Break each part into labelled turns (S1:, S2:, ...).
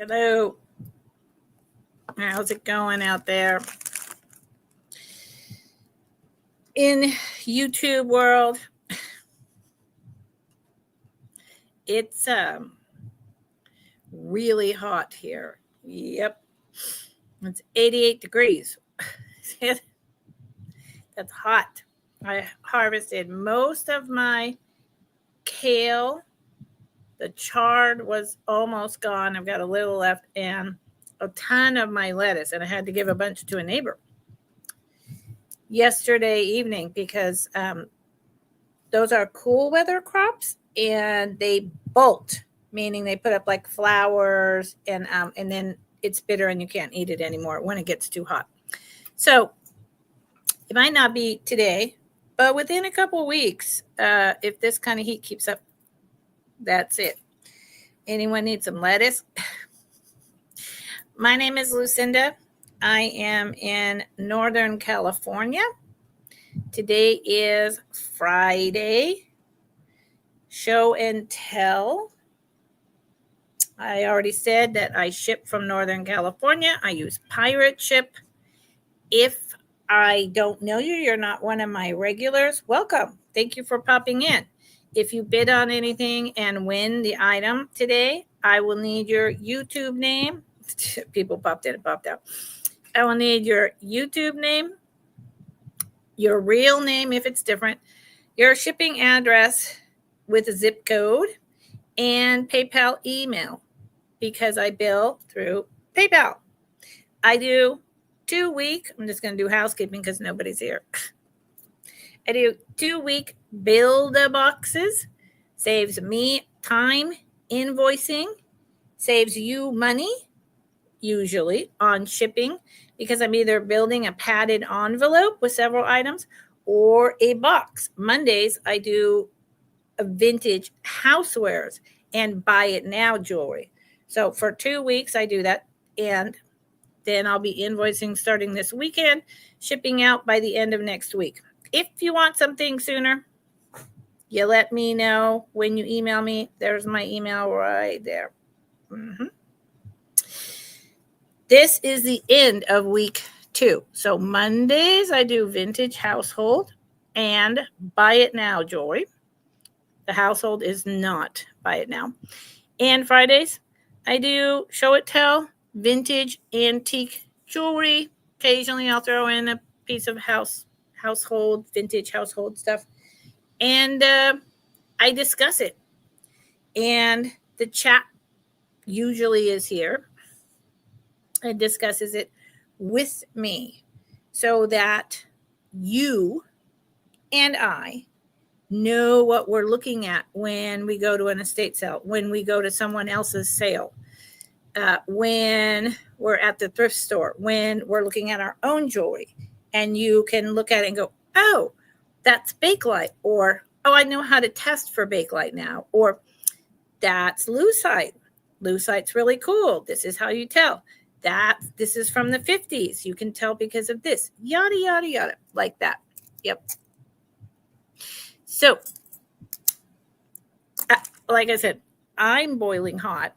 S1: Hello. How's it going out there? In YouTube world, it's really hot here. Yep. It's 88 degrees. That's hot. I harvested most of my kale. The chard was almost gone. I've got a little left and a ton of my lettuce, and I had to give a bunch to a neighbor yesterday evening because those are cool weather crops and they bolt, meaning they put up like flowers and then it's bitter and you can't eat it anymore when it gets too hot. So it might not be today, but within a couple of weeks, if this kind of heat keeps up, that's it. Anyone need some lettuce? My name is Lucinda. I am in Northern California. Today is Friday. Show and tell. I already said that I ship from Northern California. I use Pirate Ship. If I don't know you, you're not one of my regulars, welcome. Thank you for popping in. If you bid on anything and win the item today, I will need your YouTube name. People popped in and popped out. I will need your YouTube name, your real name if it's different, your shipping address with a zip code, and PayPal email because I bill through PayPal. I do 2-week. I'm just going to do housekeeping because nobody's here. I do 2-week build boxes. Saves me time invoicing. Saves you money, usually, on shipping because I'm either building a padded envelope with several items or a box. Mondays, I do a vintage housewares and buy it now jewelry. So for 2 weeks, I do that. And then I'll be invoicing starting this weekend, shipping out by the end of next week. If you want something sooner, you let me know when you email me. There's my email right there. This is the end of week 2. So Mondays, I do vintage household and buy it now jewelry. The household is not buy it now. And Fridays, I do show it tell, vintage antique jewelry. Occasionally, I'll throw in a piece of household, vintage household stuff. And I discuss it. And the chat usually is here. It discusses it with me so that you and I know what we're looking at when we go to an estate sale, when we go to someone else's sale, when we're at the thrift store, when we're looking at our own jewelry. And you can look at it and go, oh, that's Bakelite, or, oh, I know how to test for Bakelite now, or that's Lucite. Lucite's really cool. This is how you tell. This is from the 50s. You can tell because of this. Yada, yada, yada. Like that. Yep. So, like I said, I'm boiling hot.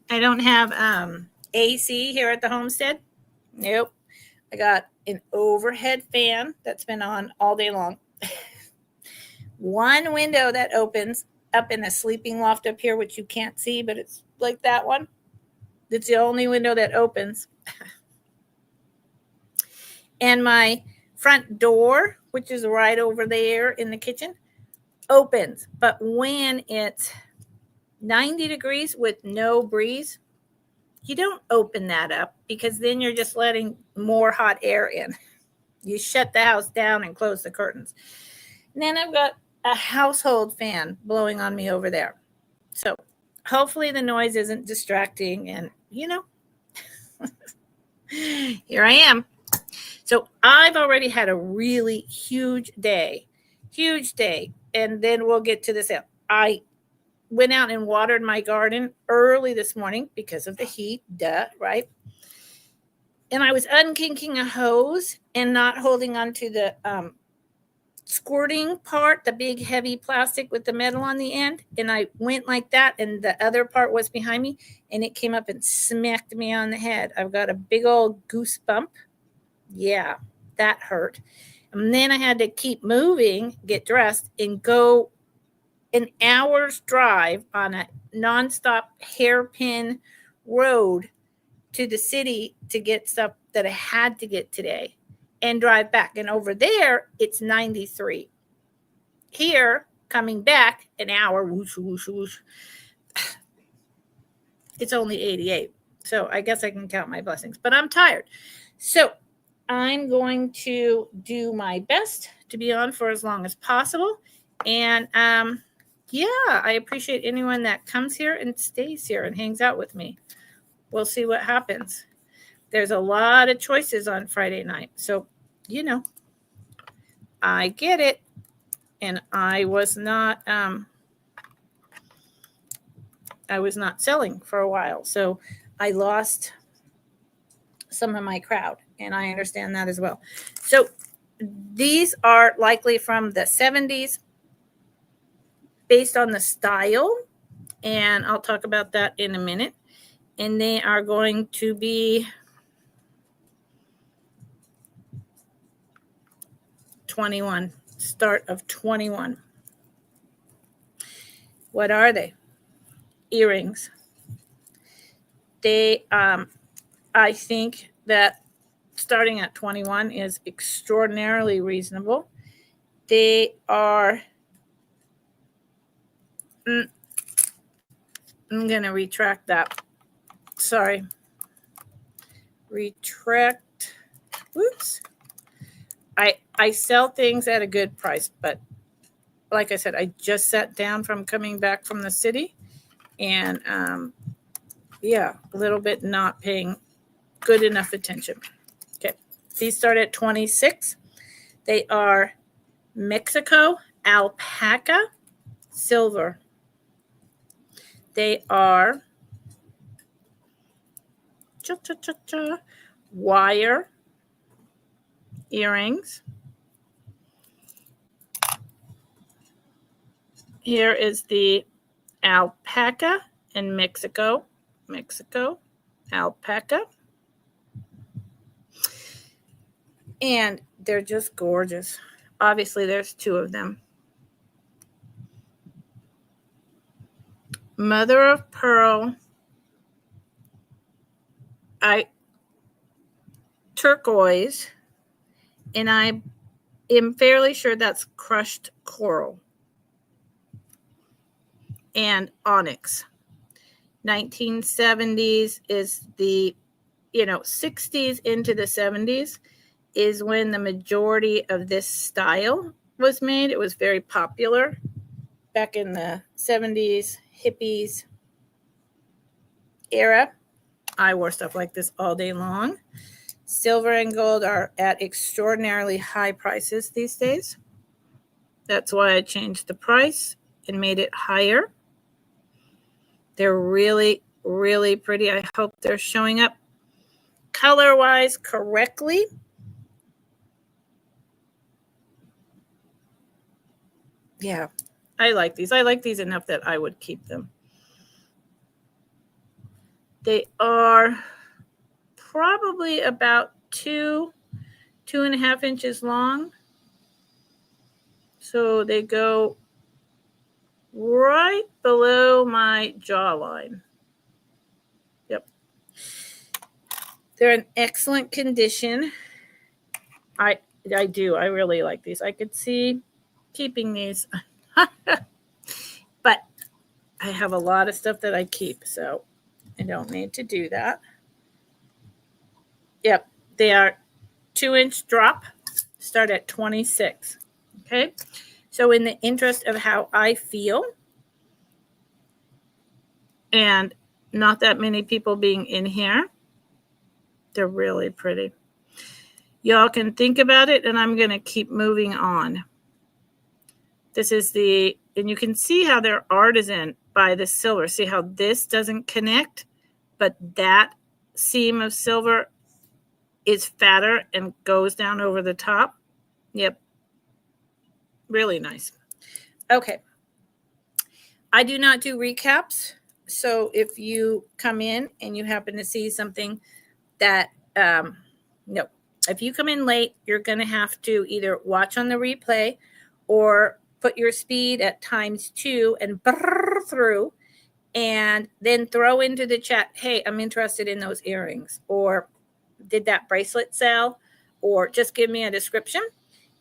S1: I don't have AC here at the homestead. Nope. I got an overhead fan that's been on all day long. One window that opens up in a sleeping loft up here, which you can't see, but it's like that one. It's the only window that opens. And my front door, which is right over there in the kitchen, opens. But when it's 90 degrees with no breeze, you don't open that up because then you're just letting more hot air in. You shut the house down and close the curtains. And then I've got a household fan blowing on me over there. So hopefully the noise isn't distracting. And, here I am. So I've already had a really huge day. And then we'll get to the sale. I went out and watered my garden early this morning because of the heat, right? And I was unkinking a hose and not holding onto the squirting part, the big heavy plastic with the metal on the end, and I went like that, and the other part was behind me, and it came up and smacked me on the head. I've got a big old goosebump. Yeah, that hurt. And then I had to keep moving, get dressed, and go an hour's drive on a nonstop hairpin road to the city to get stuff that I had to get today and drive back. And over there, it's 93. Here, coming back an hour, whoosh, whoosh, whoosh, it's only 88. So I guess I can count my blessings, but I'm tired. So I'm going to do my best to be on for as long as possible. And yeah, I appreciate anyone that comes here and stays here and hangs out with me. We'll see what happens. There's a lot of choices on Friday night. So, you know, I get it. And I was not selling for a while. So I lost some of my crowd, and I understand that as well. So these are likely from the 70s based on the style, and I'll talk about that in a minute. And they are going to be 21, start of 21. What are they? Earrings. They, I think that starting at 21 is extraordinarily reasonable. They are, I'm going to retract that. Sorry. Retract. Whoops. I sell things at a good price, but like I said, I just sat down from coming back from the city, and yeah, a little bit not paying good enough attention. Okay, these start at 26. They are Mexico alpaca silver. They are wire earrings. Here is the alpaca in Mexico. Mexico alpaca. And they're just gorgeous. Obviously, there's two of them. Mother of pearl. Turquoise. And I am fairly sure that's crushed coral. And onyx. 1970s is the, 60s into the 70s is when the majority of this style was made. It was very popular back in the 70s, hippies era. I wore stuff like this all day long. Silver and gold are at extraordinarily high prices these days. That's why I changed the price and made it higher. They're really, really pretty. I hope they're showing up color-wise correctly. Yeah, I like these. I like these enough that I would keep them. They are probably about 2.5 inches long. So they go right below my jawline. Yep. They're in excellent condition. I do. I really like these. I could see keeping these. But I have a lot of stuff that I keep, so I don't need to do that. Yep. They are 2-inch drop. Start at 26. Okay. So in the interest of how I feel, and not that many people being in here, they're really pretty. Y'all can think about it, and I'm going to keep moving on. This is and you can see how they're artisan by the silver. See how this doesn't connect, but that seam of silver is fatter and goes down over the top. Yep. Really nice. Okay. I do not do recaps. So if you come in and you happen to see something that, no, if you come in late, you're going to have to either watch on the replay or put your speed at ×2 and brrr through, and then throw into the chat, hey, I'm interested in those earrings, or did that bracelet sell, or just give me a description.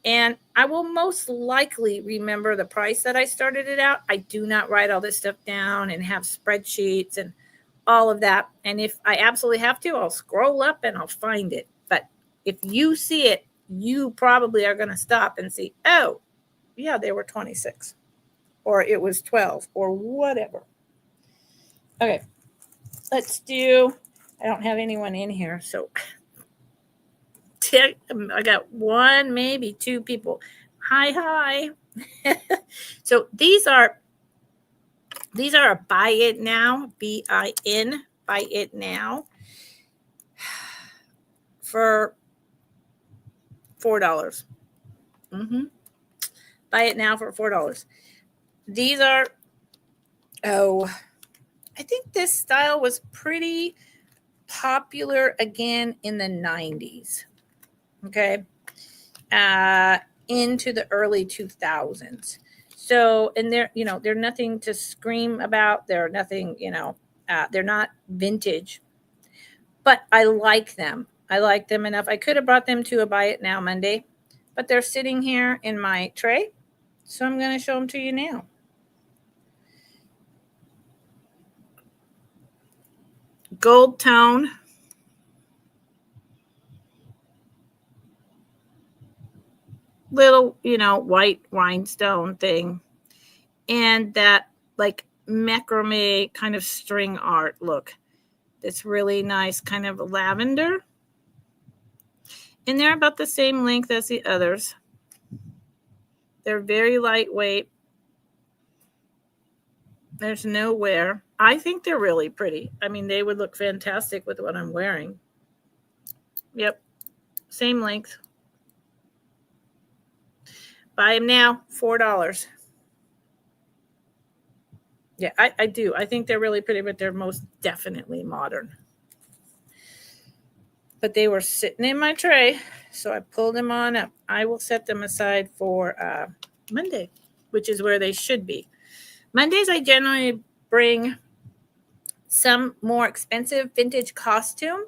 S1: And I will most likely remember the price that I started it out. I do not write all this stuff down and have spreadsheets and all of that. And if I absolutely have to, I'll scroll up and I'll find it. But if you see it, you probably are going to stop and see, oh, yeah, they were 26 or it was 12 or whatever. Okay, let's do, I don't have anyone in here, so I got one, maybe two people. Hi. So these are a buy it now, BIN, buy it now, for $4. Buy it now for $4. These are, I think this style was pretty popular again in the 90s. Okay. Into the early 2000s. So, and they're nothing to scream about. They're nothing, they're not vintage, but I like them. I like them enough. I could have brought them to a Buy It Now Monday, but they're sitting here in my tray. So I'm going to show them to you now. Gold tone. Little, white rhinestone thing. And that like macrame kind of string art look. That's really nice, kind of lavender. And they're about the same length as the others. They're very lightweight. There's no wear. I think they're really pretty. I mean, they would look fantastic with what I'm wearing. Yep. Same length. Buy them now, $4. Yeah, I do. I think they're really pretty, but they're most definitely modern. But they were sitting in my tray, so I pulled them on up. I will set them aside for Monday, which is where they should be. Mondays, I generally bring some more expensive vintage costume,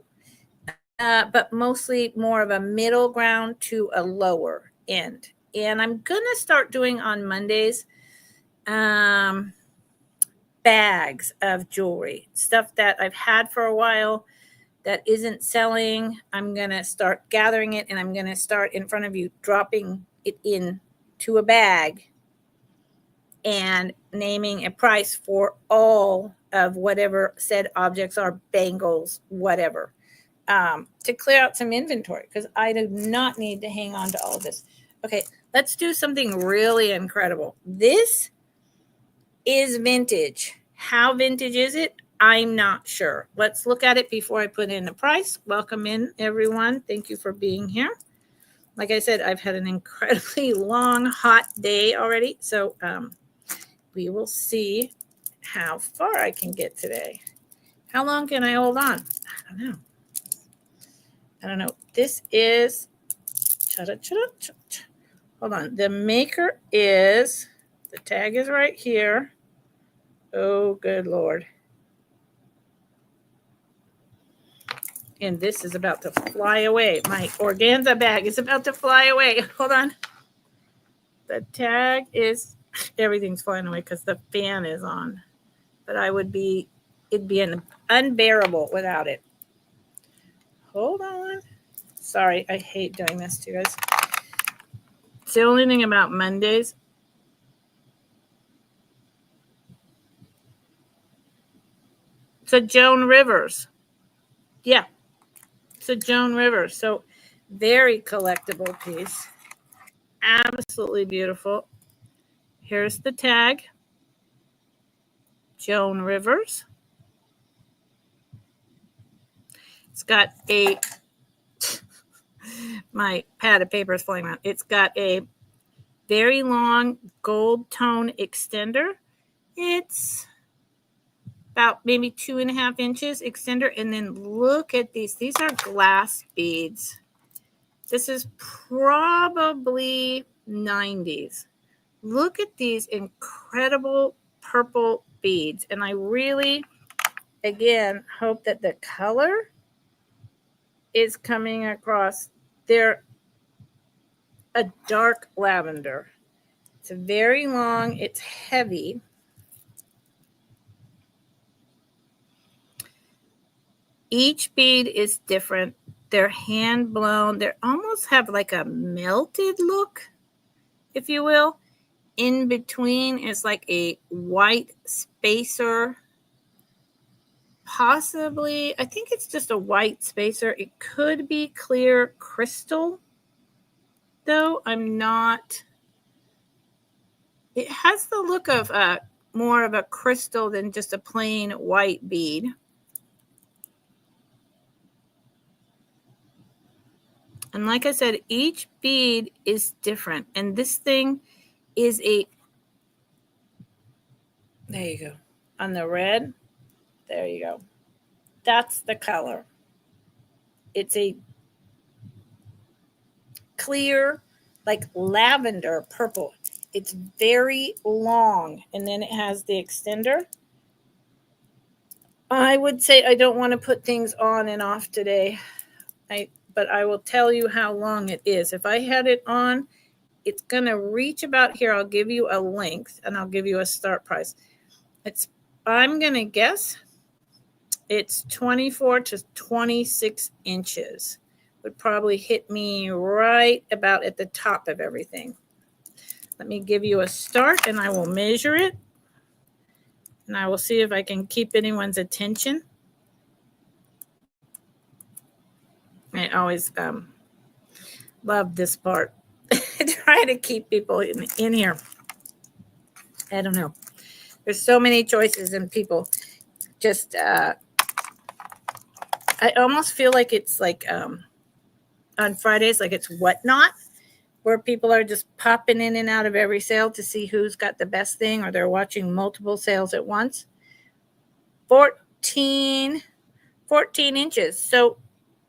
S1: but mostly more of a middle ground to a lower end. And I'm going to start doing on Mondays bags of jewelry, stuff that I've had for a while that isn't selling. I'm going to start gathering it, and I'm going to start in front of you dropping it into a bag and naming a price for all of whatever said objects are, bangles, whatever, to clear out some inventory, because I do not need to hang on to all of this. Okay, let's do something really incredible. This is vintage. How vintage is it? I'm not sure. Let's look at it before I put in the price. Welcome in, everyone. Thank you for being here. Like I said, I've had an incredibly long, hot day already. So we will see how far I can get today. How long can I hold on? I don't know. This is, hold on. The maker is, the tag is right here. Oh, good Lord. And this is about to fly away. My organza bag is about to fly away. Hold on. The tag is, everything's flying away because the fan is on. But it'd be unbearable without it. Hold on. Sorry, I hate doing this to you guys. It's the only thing about Mondays. It's a Joan Rivers. Yeah. It's a Joan Rivers. So very collectible piece. Absolutely beautiful. Here's the tag. Joan Rivers. It's got my pad of paper is falling around. It's got a very long gold tone extender. It's about maybe 2.5 inches extender. And then look at these. These are glass beads. This is probably 90s. Look at these incredible purple beads. And I really, again, hope that the color is coming across. They're a dark lavender. It's very long. It's heavy. Each bead is different. They're hand blown. They almost have like a melted look, if you will. In between is like a white spacer. Possibly, I think it's just a white spacer. It could be clear crystal, though I'm not. It has the look of more of a crystal than just a plain white bead. And like I said, each bead is different. And this thing is there you go. On the red, there you go. That's the color. It's a clear, like lavender purple. It's very long. And then it has the extender. I would say I don't want to put things on and off today. But I will tell you how long it is. If I had it on, it's going to reach about here. I'll give you a length and I'll give you a start price. I'm going to guess it's 24 to 26 inches. Would probably hit me right about at the top of everything. Let me give you a start and I will measure it. And I will see if I can keep anyone's attention. I always love this part. Try to keep people in here. I don't know. There's so many choices and people just, I almost feel like it's like on Fridays, like it's Whatnot, where people are just popping in and out of every sale to see who's got the best thing, or they're watching multiple sales at once. 14 inches. So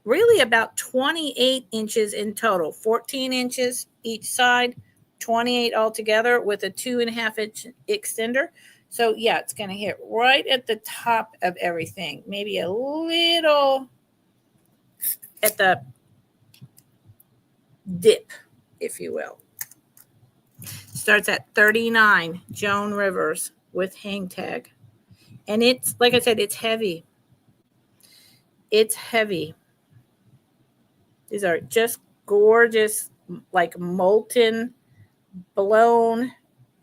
S1: really about 28 inches in total, 14 inches each side, 28 altogether with a 2.5 inch extender. So yeah, it's going to hit right at the top of everything, maybe a little at the dip, if you will. Starts at 39, Joan Rivers with hang tag. And it's, like I said, it's heavy. It's heavy. These are just gorgeous, like molten, blown,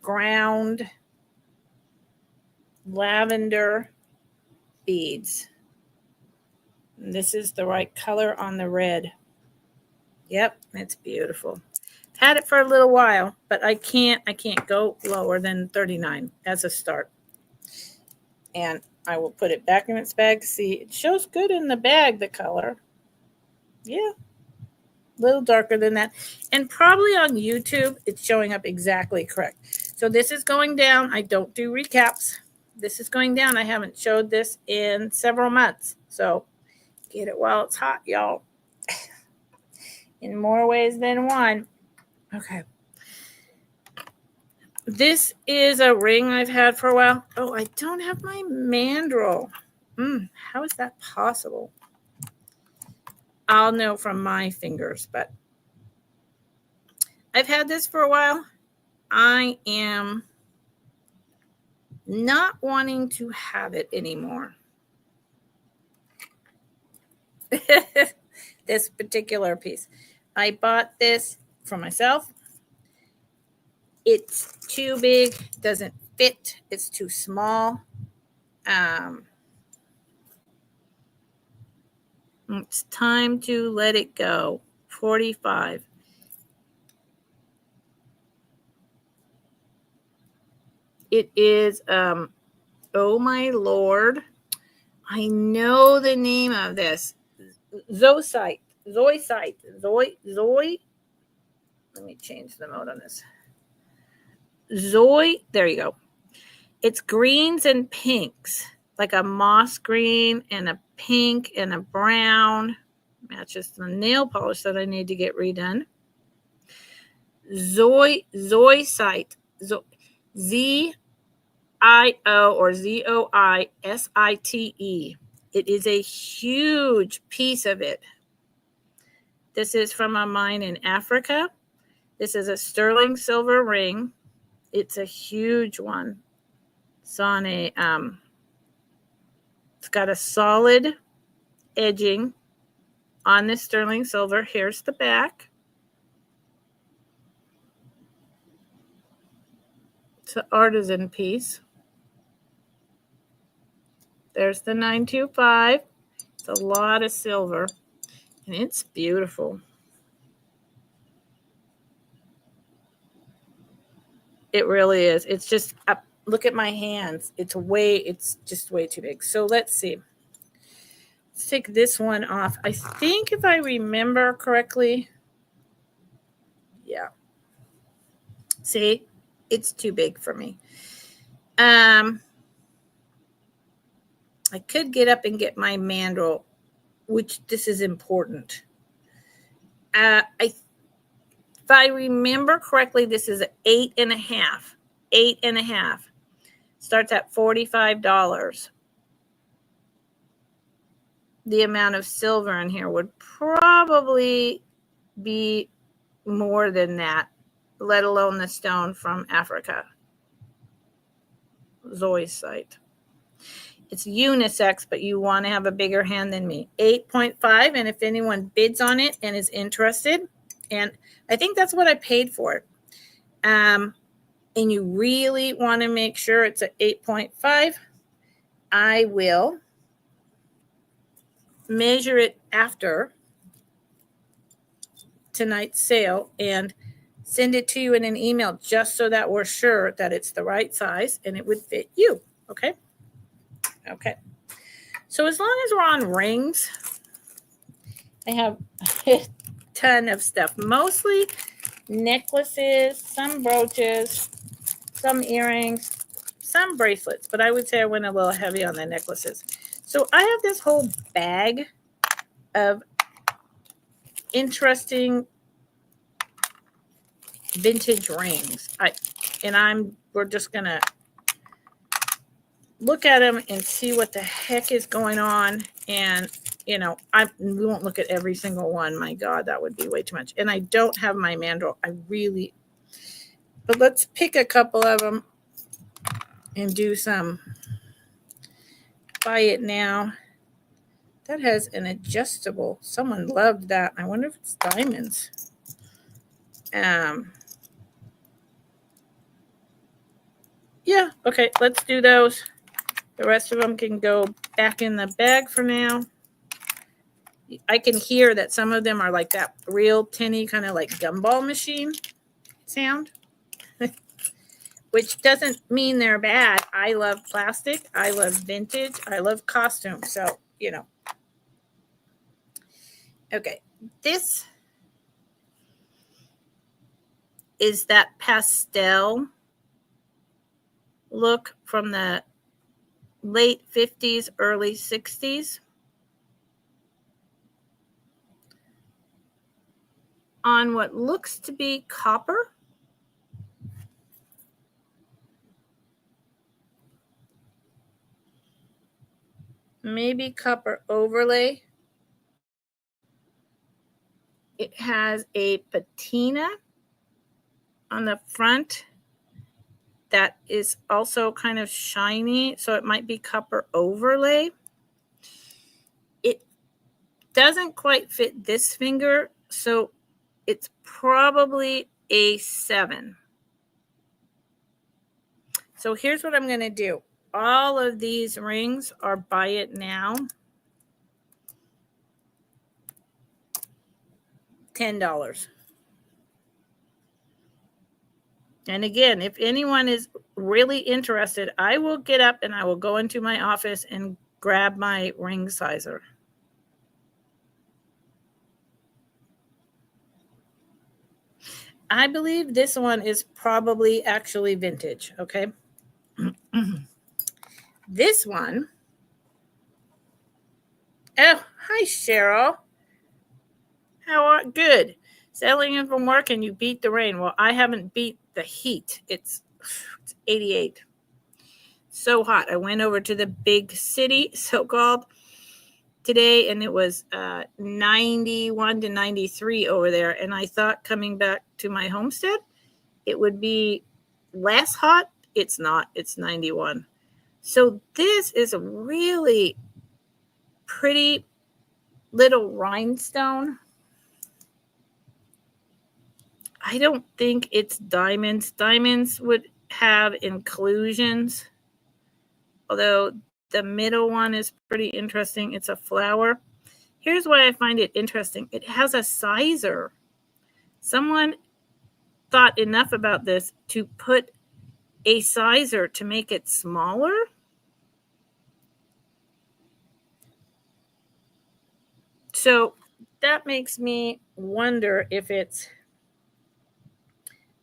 S1: ground, lavender beads. And this is the right color on the red. Yep, it's beautiful. Had it for a little while, but I can't go lower than 39 as a start. And I will put it back in its bag. See, it shows good in the bag, the color. Yeah. A little darker than that. And probably on YouTube, it's showing up exactly correct. So this is going down. I don't do recaps. This is going down. I haven't showed this in several months. So get it while it's hot, y'all. In more ways than one. Okay. This is a ring I've had for a while. Oh, I don't have my mandrel. How is that possible? I'll know from my fingers, but I've had this for a while. I am not wanting to have it anymore. This particular piece. I bought this for myself. It's too big, doesn't fit. It's too small. It's time to let it go. 45. It is, oh my Lord. I know the name of this. Zoisite. Let me change the mode on this. there you go. It's greens and pinks, like a moss green and a pink and a brown. Matches the nail polish that I need to get redone. Zoisite, Z-I-O or Z-O-I-S-I-T-E. It is a huge piece of it. This is from a mine in Africa. This is a sterling silver ring. It's a huge one. It's on a, it's got a solid edging on this sterling silver. Here's the back. It's an artisan piece. There's the 925. It's a lot of silver, and it's beautiful. It really is. It's just, look at my hands. It's just way too big. So let's see. Let's take this one off. I think if I remember correctly, yeah. See, it's too big for me. I could get up and get my mandrel, which this is important. If I remember correctly, this is 8.5. 8.5. Starts at $45. The amount of silver in here would probably be more than that, let alone the stone from Africa. Zoisite. It's unisex, but you want to have a bigger hand than me. 8.5, and if anyone bids on it and is interested, and I think that's what I paid for it, and you really want to make sure it's at 8.5, I will measure it after tonight's sale and send it to you in an email just so that we're sure that it's the right size and it would fit you. Okay? Okay. So as long as we're on rings, I have a ton of stuff. Mostly necklaces, some brooches, some earrings, some bracelets. But I would say I went a little heavy on the necklaces. So I have this whole bag of interesting vintage rings. We're just gonna look at them and see what the heck is going on. And we won't look at every single one. My God, that would be way too much. And I don't have my mandrel. But let's pick a couple of them and do some. Buy it now. That has an adjustable. Someone loved that. I wonder if it's diamonds. Yeah, okay, let's do those. The rest of them can go back in the bag for now. I can hear that some of them are like that real tinny kind of like gumball machine sound, which doesn't mean they're bad. I love plastic. I love vintage. I love costume. So, Okay, this is that pastel look from the late 50s, early 60s. On what looks to be copper. Maybe copper overlay. It has a patina on the front that is also kind of shiny, so it might be copper overlay. It doesn't quite fit this finger, so it's probably a 7. So here's what I'm going to do. All of these rings are buy it now. $10. And again, if anyone is really interested, I will get up and I will go into my office and grab my ring sizer. I believe this one is probably actually vintage, okay? This one, oh, hi, Cheryl. How are good? Settling in from work and you beat the rain. Well, I haven't beat the heat. It's 88. So hot. I went over to the big city, so-called, today, and it was 91 to 93 over there. And I thought coming back to my homestead, it would be less hot. It's not. It's 91. So this is a really pretty little rhinestone. I don't think it's diamonds. Diamonds would have inclusions, although the middle one is pretty interesting. It's a flower. Here's why I find it interesting. It has a sizer. Someone thought enough about this to put a sizer to make it smaller. So that makes me wonder if it's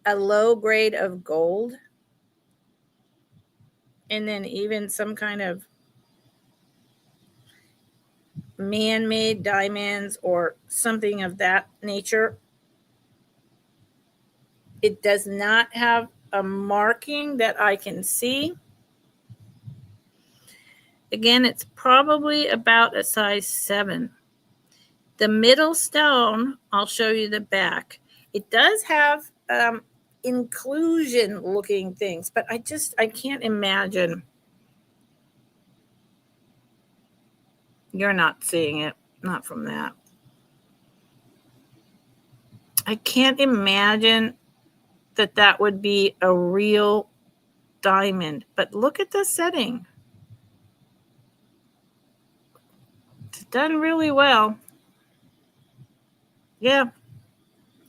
S1: a low grade of gold and then even some kind of man-made diamonds or something of that nature. It does not have a marking that I can see. Again, it's probably about a size 7. The middle stone, I'll show you the back. It does have inclusion looking things, but I can't imagine. You're not seeing it, not from that. I can't imagine that would be a real diamond, but look at the setting. It's done really well. Yeah,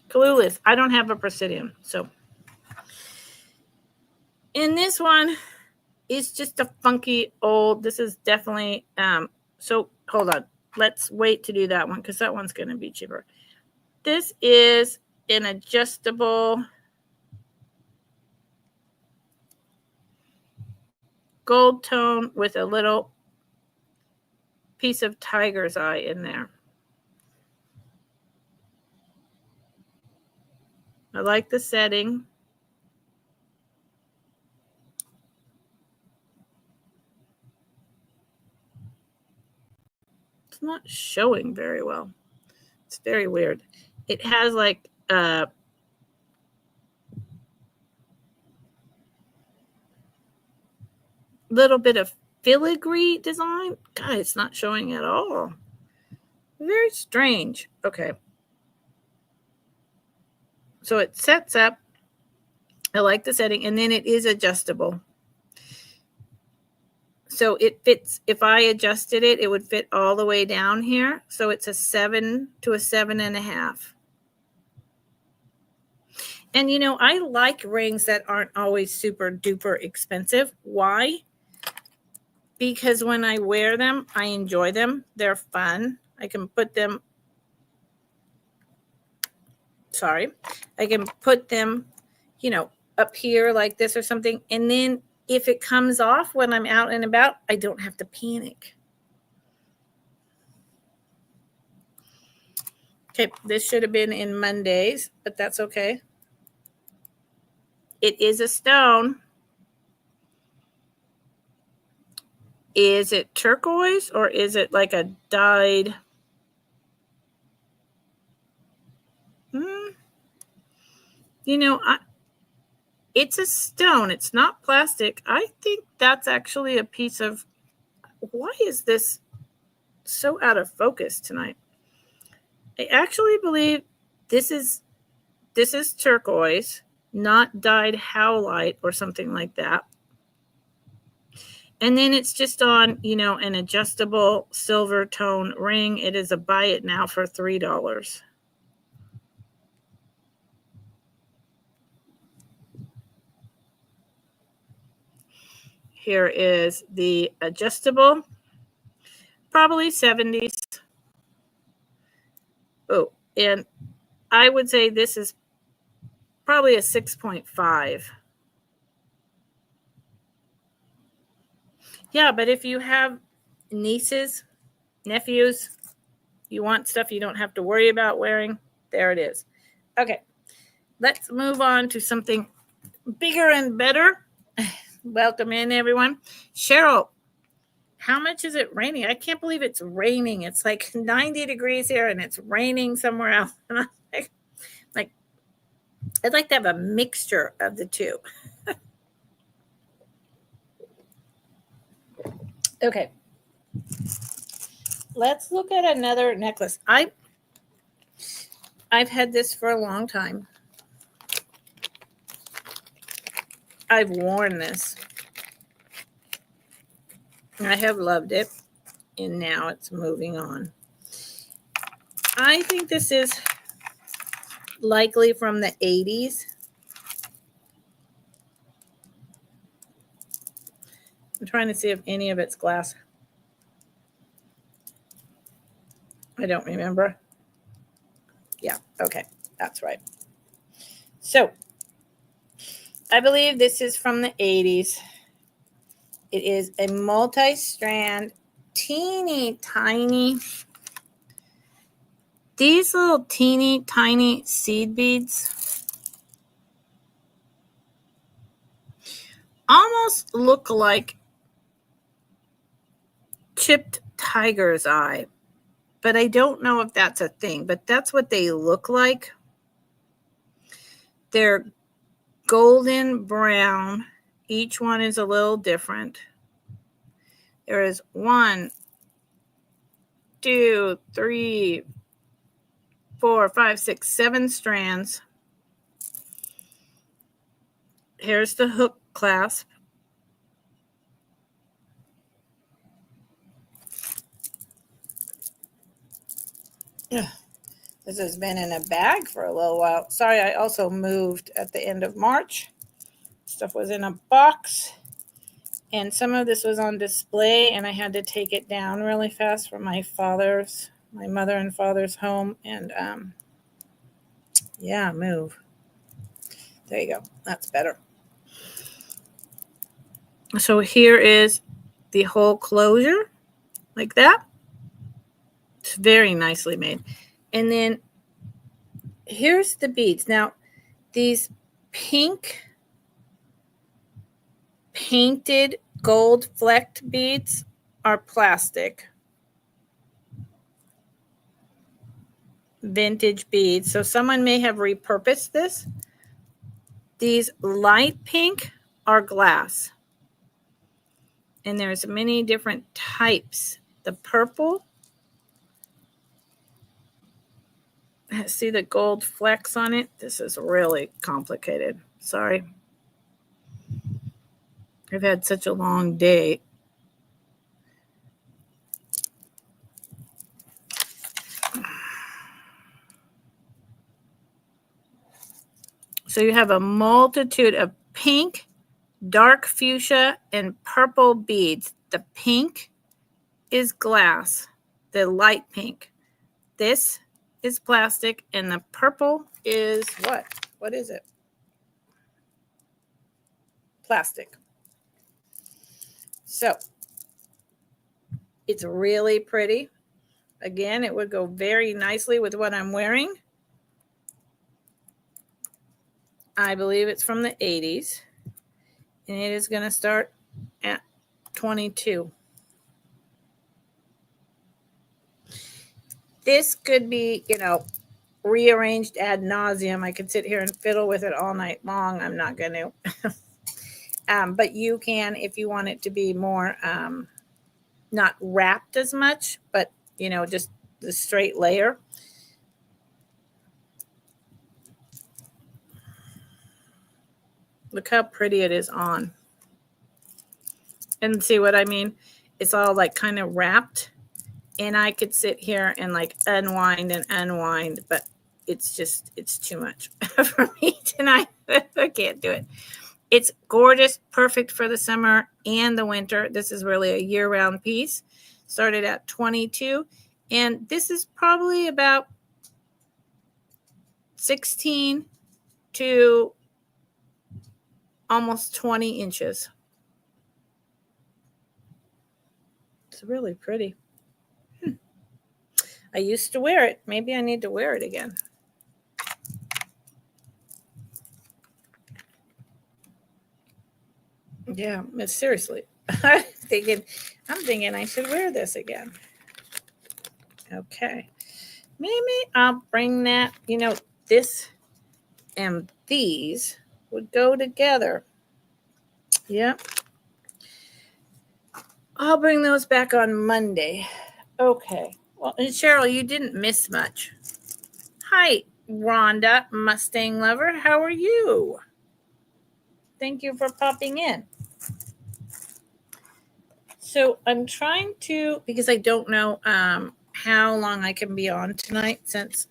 S1: clueless. I don't have a Presidium, so. And this one is just a funky old, this is definitely, so hold on. Let's wait to do that one because that one's going to be cheaper. This is an adjustable gold tone with a little piece of tiger's eye in there. I like the setting. It's not showing very well. It's very weird. It has like a little bit of filigree design. God, it's not showing at all. Very strange. Okay. So it sets up. I like the setting, and then it is adjustable. So it fits. If I adjusted it, it would fit all the way down here. So it's a 7 to a 7.5. And you know, I like rings that aren't always super duper expensive. Why? Because when I wear them, I enjoy them. They're fun. I can put them, you know, up here like this or something. And then if it comes off when I'm out and about, I don't have to panic. Okay, this should have been in Mondays, but that's okay. It is a stone. Is it turquoise or is it like a dyed? You know, it's a stone. It's not plastic. I think that's actually a piece of, why is this so out of focus tonight? I actually believe this is turquoise, not dyed howlite or something like that. And then it's just on, you know, an adjustable silver tone ring. It is a buy it now for $3. Here is the adjustable, probably 70s. Oh, and I would say this is probably a 6.5. Yeah, but if you have nieces, nephews, you want stuff you don't have to worry about wearing, there it is. Okay, let's move on to something bigger and better. Welcome in, everyone. Cheryl, how much is it raining? I can't believe it's raining. It's like 90 degrees here and it's raining somewhere else. And I'm like, I'd like to have a mixture of the two. Okay. Let's look at another necklace. I've had this for a long time. I've worn this. I have loved it. And now it's moving on. I think this is likely from the 80s. I'm trying to see if any of it's glass. I don't remember. Yeah, okay, that's right. So, I believe this is from the 80s. It is a multi-strand, teeny tiny. These little teeny tiny seed beads almost look like chipped tiger's eye, but I don't know if that's a thing, but that's what they look like. They're golden brown. Each one is a little different. There is 1, 2, 3, 4, 5, 6, 7 strands. Here's the hook clasp. This has been in a bag for a little while. Sorry, I also moved at the end of March. Stuff was in a box. And some of this was on display, and I had to take it down really fast from my mother and father's home. And yeah, move. There you go. That's better. So here is the whole closure, like that. It's very nicely made. And then here's the beads. Now, these pink painted gold flecked beads are plastic. Vintage beads. So someone may have repurposed this. These light pink are glass. And there's many different types. The purple. See the gold flecks on it? This is really complicated. Sorry. I've had such a long day. So you have a multitude of pink, dark fuchsia, and purple beads. The pink is glass, the light pink. This is plastic, and the purple is what? What is it? Plastic. So it's really pretty. Again, it would go very nicely with what I'm wearing. I believe it's from the 80s. And it is going to start at 22. This could be, rearranged ad nauseum. I could sit here and fiddle with it all night long. I'm not going to. But you can, if you want it to be more, not wrapped as much, but, just the straight layer. Look how pretty it is on. And see what I mean? It's all like kind of wrapped. And I could sit here and like unwind and unwind, but it's too much for me tonight. I can't do it. It's gorgeous, perfect for the summer and the winter. This is really a year-round piece. Started at 22. And this is probably about 16 to almost 20 inches. It's really pretty. I used to wear it. Maybe I need to wear it again. Yeah, seriously. I'm thinking I should wear this again. Okay. Maybe I'll bring that, this and these would go together. Yep. I'll bring those back on Monday. Okay. Well, and Cheryl, you didn't miss much. Hi, Rhonda, Mustang lover. How are you? Thank you for popping in. So I'm trying to, because I don't know how long I can be on tonight, since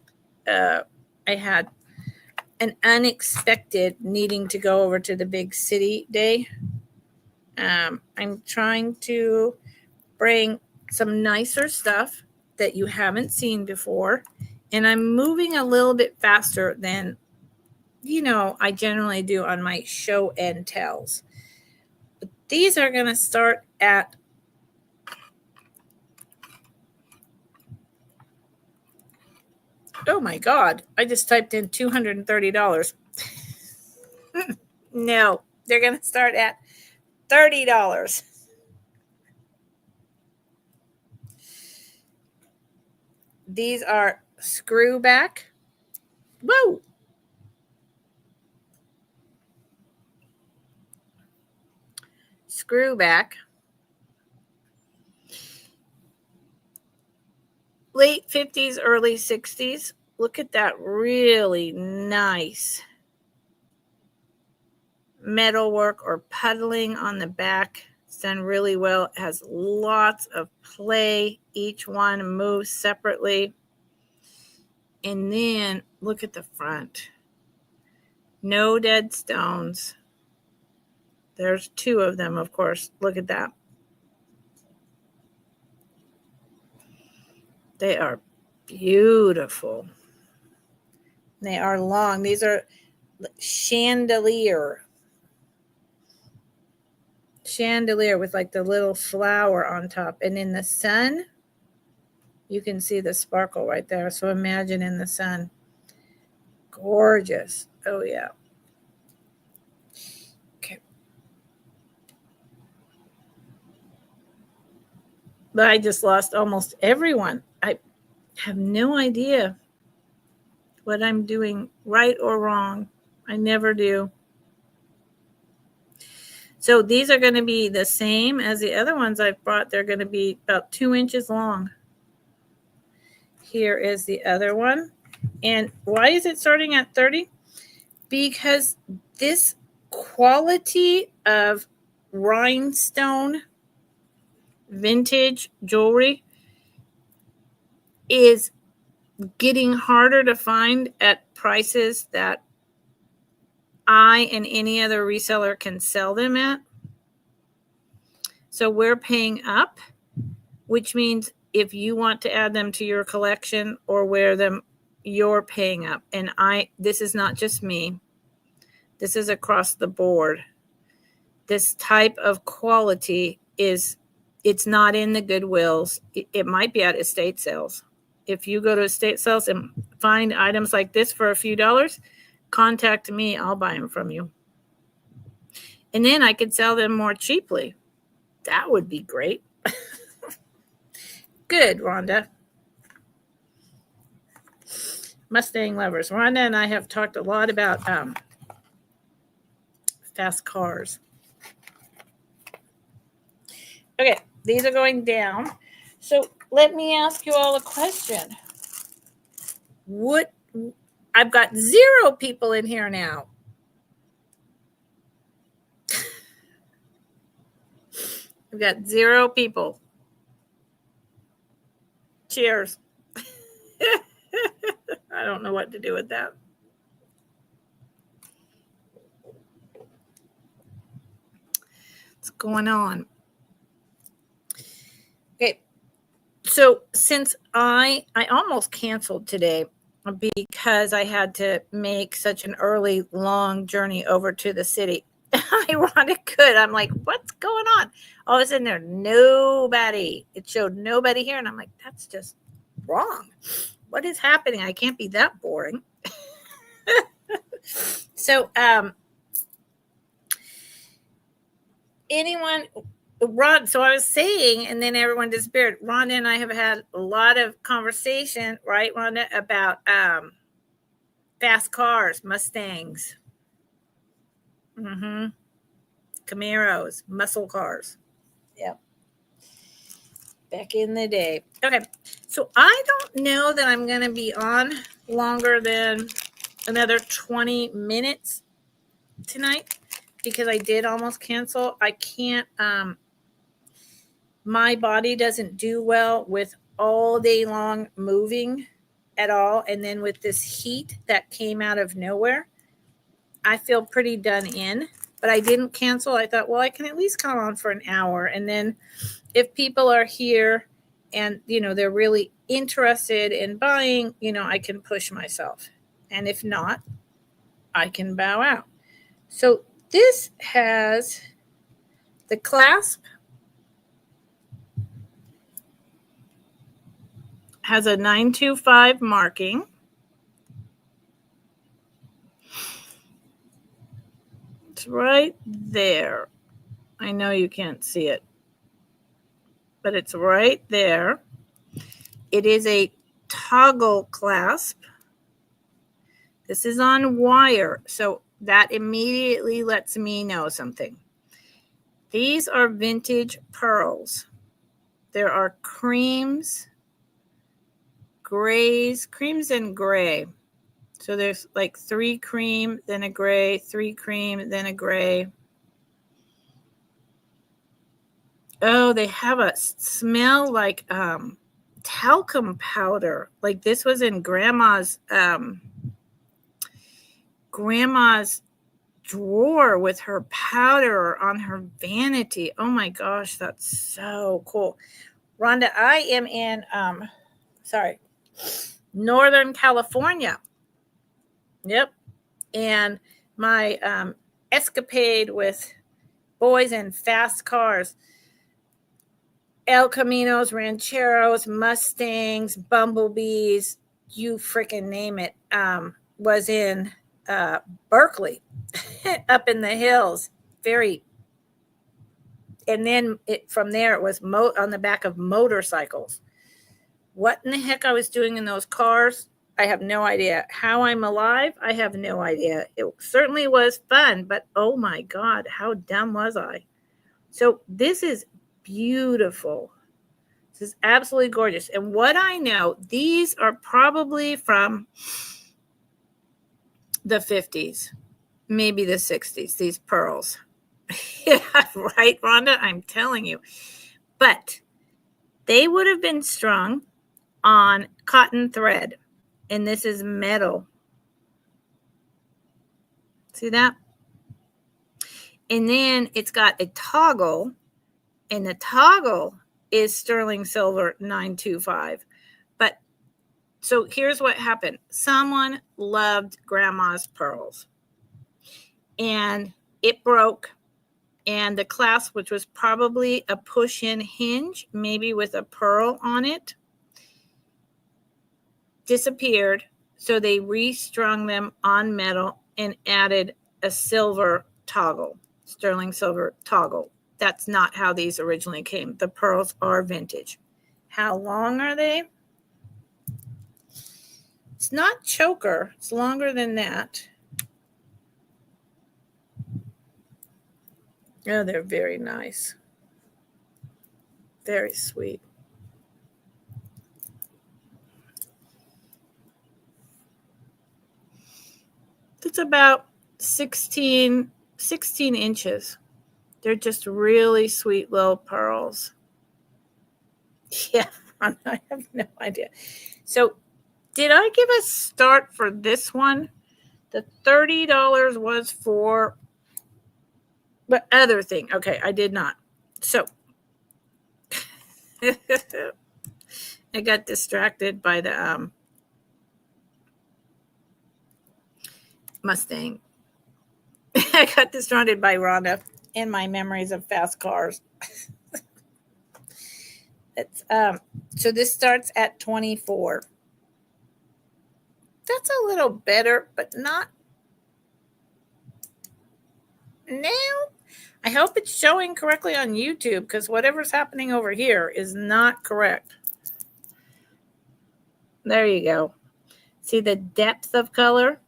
S1: I had an unexpected needing to go over to the big city day. I'm trying to bring some nicer stuff that you haven't seen before. And I'm moving a little bit faster than, I generally do on my show and tells. But these are going to start at oh my God, I just typed in $230. No, they're going to start at $30. These are screw back. Whoa. Screw back. Late 50s, early 60s. Look at that really nice metalwork or puddling on the back. It's done really well. It has lots of play. Each one moves separately. And then look at the front. No dead stones. There's two of them, of course. Look at that. They are beautiful. They are long. These are chandelier with like the little flower on top. And in the sun, you can see the sparkle right there. So imagine in the sun. Gorgeous. Oh, yeah. Okay. But I just lost almost everyone. I have no idea what I'm doing right or wrong. I never do. So these are going to be the same as the other ones I've brought. They're going to be about 2 inches long. Here is the other one. And why is it starting at 30? Because this quality of rhinestone vintage jewelry is getting harder to find at prices that I and any other reseller can sell them at. So we're paying up, which means if you want to add them to your collection or wear them, you're paying up. And this is not just me. This is across the board. This type of quality it's not in the Goodwills. It might be at estate sales. If you go to estate sales and find items like this for a few dollars, contact me. I'll buy them from you. And then I could sell them more cheaply. That would be great. Good, Rhonda. Mustang lovers. Rhonda and I have talked a lot about fast cars. Okay, these are going down. So let me ask you all a question. I've got 0 people in here now. I've got 0 people. Cheers. I don't know what to do with that. What's going on? Okay. So since I almost canceled today, because I had to make such an early, long journey over to the city. Ironic good. I'm like, what's going on? All of a sudden, there's nobody. It showed nobody here. And I'm like, that's just wrong. What is happening? I can't be that boring. So, anyone, Ron, so I was saying, and then everyone disappeared. Rhonda and I have had a lot of conversation, right, Rhonda, about fast cars, Mustangs, Camaros, muscle cars. Yep. Back in the day. Okay. So I don't know that I'm going to be on longer than another 20 minutes tonight because I did almost cancel. I can't, my body doesn't do well with all day long moving at all. And then with this heat that came out of nowhere, I feel pretty done in, but I didn't cancel. I thought, well, I can at least come on for an hour. And then if people are here and, they're really interested in buying, I can push myself. And if not, I can bow out. So this has the clasp, has a 925 marking. It's right there. I know you can't see it, but it's right there. It is a toggle clasp. This is on wire, so that immediately lets me know something. These are vintage pearls. There are creams, grays, creams and gray. So there's like 3 cream, then a gray, 3 cream, then a gray. Oh, they have a smell like talcum powder. Like this was in grandma's drawer with her powder on her vanity. Oh my gosh, that's so cool. Rhonda, I am in Northern California. Yep. And my escapade with boys in fast cars, El Caminos, Rancheros, Mustangs, Bumblebees, you freaking name it, was in Berkeley, up in the hills. And then from there, it was on the back of motorcycles. What in the heck I was doing in those cars, I have no idea. How I'm alive, I have no idea. It certainly was fun, but oh my God, how dumb was I? So this is beautiful. This is absolutely gorgeous. And what I know, these are probably from the 50s, maybe the 60s, these pearls. Yeah, right, Rhonda? I'm telling you. But they would have been strung on cotton thread. And this is metal. See that? And then it's got a toggle. And the toggle is sterling silver 925. But so here's what happened. Someone loved grandma's pearls. And it broke. And the clasp, which was probably a push-in hinge, maybe with a pearl on it, disappeared. So they restrung them on metal and added a silver toggle, sterling silver toggle. That's not how these originally came. The pearls are vintage. How long are they? It's not choker. It's longer than that. Oh, they're very nice. Very sweet. It's about 16 inches. They're just really sweet little pearls. Yeah, I have no idea. So did I give a start for this one? The $30 was for the other thing. Okay, I did not. So I got distracted by the Mustang. I got distracted by Rhonda and my memories of fast cars. It's so this starts at 24. That's a little better, but not now. I hope it's showing correctly on YouTube, because whatever's happening over here is not correct. There you go. See the depth of color?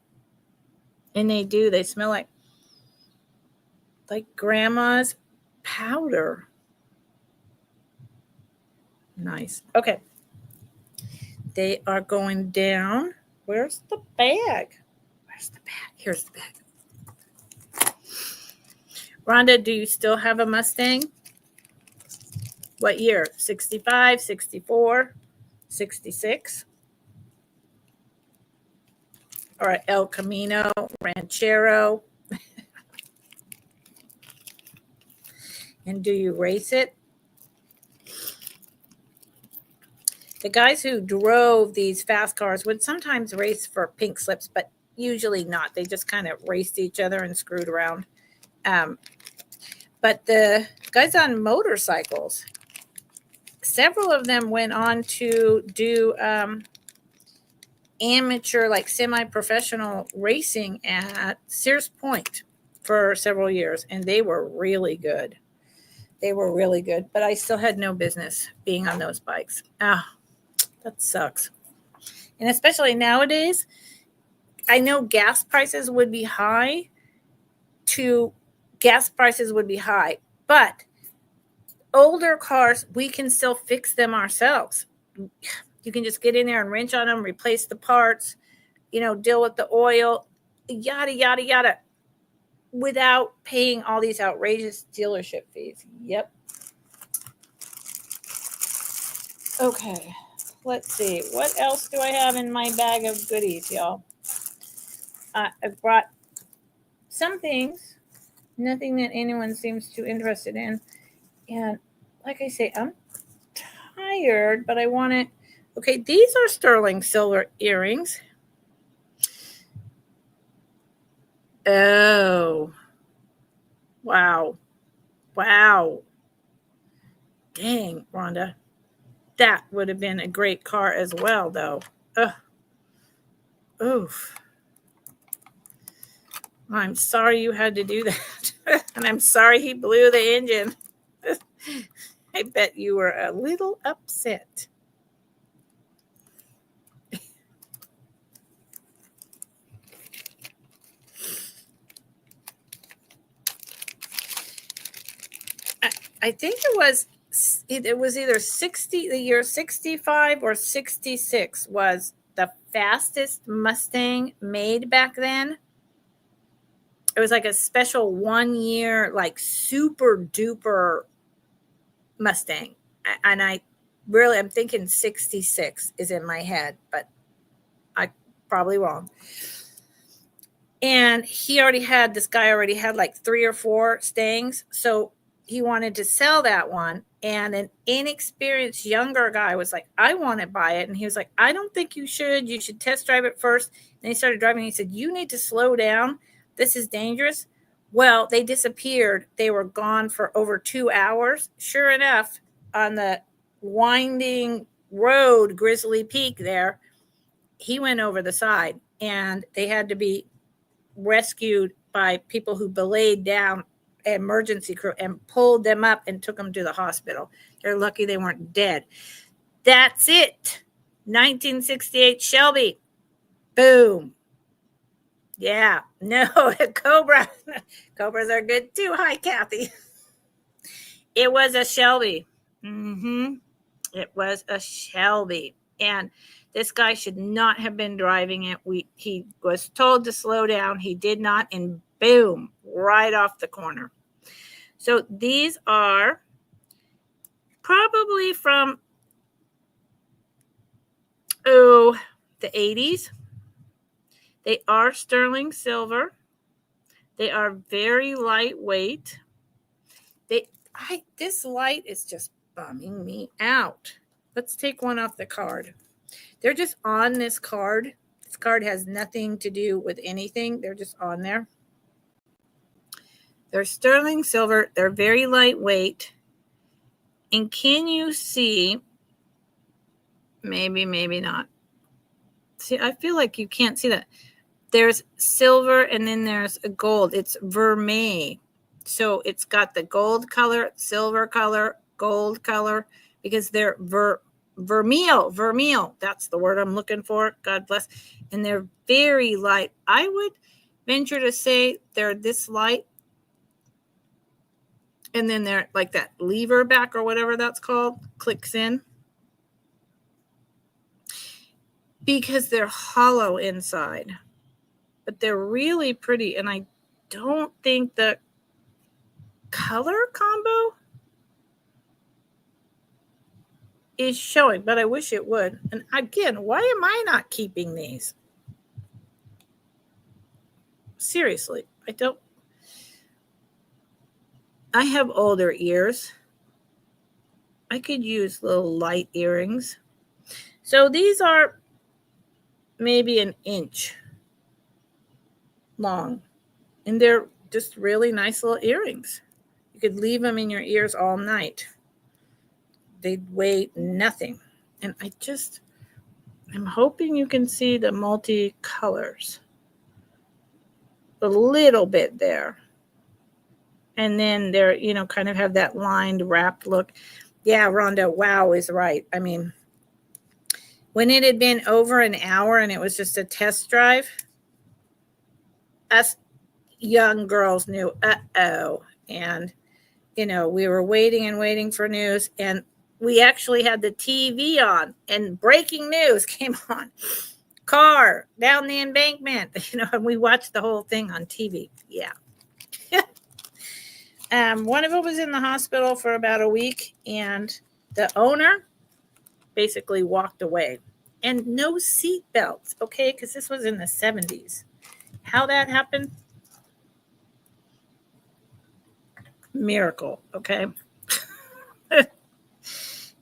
S1: And they smell like grandma's powder. Nice. Okay. They are going down. Where's the bag? Where's the bag? Here's the bag. Rhonda, do you still have a Mustang? What year? 65, 64, 66? Or an El Camino, Ranchero? And do you race it? The guys who drove these fast cars would sometimes race for pink slips, but usually not. They just kind of raced each other and screwed around. But the guys on motorcycles, several of them went on to do amateur, like semi-professional racing at Sears Point for several years, and they were really good. They were really good, but I still had no business being on those bikes. That sucks. And especially nowadays, I know gas prices would be high, but older cars, we can still fix them ourselves. You can just get in there and wrench on them, replace the parts, deal with the oil, yada, yada, yada, without paying all these outrageous dealership fees. Yep. Okay. Let's see. What else do I have in my bag of goodies, y'all? I brought some things, nothing that anyone seems too interested in. And like I say, I'm tired, but I want it. Okay, these are sterling silver earrings. Oh. Wow. Dang, Rhonda. That would have been a great car as well, though. Ugh. Oof. I'm sorry you had to do that. And I'm sorry he blew the engine. I bet you were a little upset. I think it was either 60, the year 65 or 66 was the fastest Mustang made back then. It was like a special 1 year, like super duper Mustang. And I'm thinking 66 is in my head, but I'm probably wrong. And this guy already had like 3 or 4 Stangs. So he wanted to sell that one. And an inexperienced younger guy was like, I want to buy it. And he was like, I don't think you should. You should test drive it first. And he started driving. He said, you need to slow down. This is dangerous. Well, they disappeared. They were gone for over 2 hours. Sure enough, on the winding road, Grizzly Peak there, he went over the side. And they had to be rescued by people who belayed down, emergency crew, and pulled them up and took them to the hospital. They're lucky they weren't dead. That's it. 1968 Shelby. Boom. Yeah. No, Cobra. Cobras are good too. Hi, Kathy. It was a Shelby. It was a Shelby. And this guy should not have been driving it. He was told to slow down. He did not. And boom, right off the corner. So these are probably from, the 80s. They are sterling silver. They are very lightweight. This light is just bumming me out. Let's take one off the card. They're just on this card. This card has nothing to do with anything. They're just on there. They're sterling silver. They're very lightweight. And can you see, maybe not. See, I feel like you can't see that. There's silver and then there's a gold. It's vermeil. So it's got the gold color, silver color, gold color, because they're vermeil. That's the word I'm looking for. God bless. And they're very light. I would venture to say they're this light. And then they're like that lever back or whatever that's called clicks in. Because they're hollow inside. But they're really pretty. And I don't think the color combo is showing, but I wish it would. And again, why am I not keeping these? Seriously, I have older ears. I could use little light earrings. So these are maybe an inch long, and they're just really nice little earrings. You could leave them in your ears all night. They'd weigh nothing. And I'm hoping you can see the multi-colors a little bit there. And then they're, kind of have that lined, wrapped look. Yeah, Rhonda, wow is right. I mean, when it had been over an hour and it was just a test drive, us young girls knew, uh-oh. And, we were waiting for news. And we actually had the TV on and breaking news came on. Car down the embankment, and we watched the whole thing on TV. Yeah. One of them was in the hospital for about a week, and the owner basically walked away. And no seat belts, okay? Because this was in the 70s. How that happened? Miracle, okay?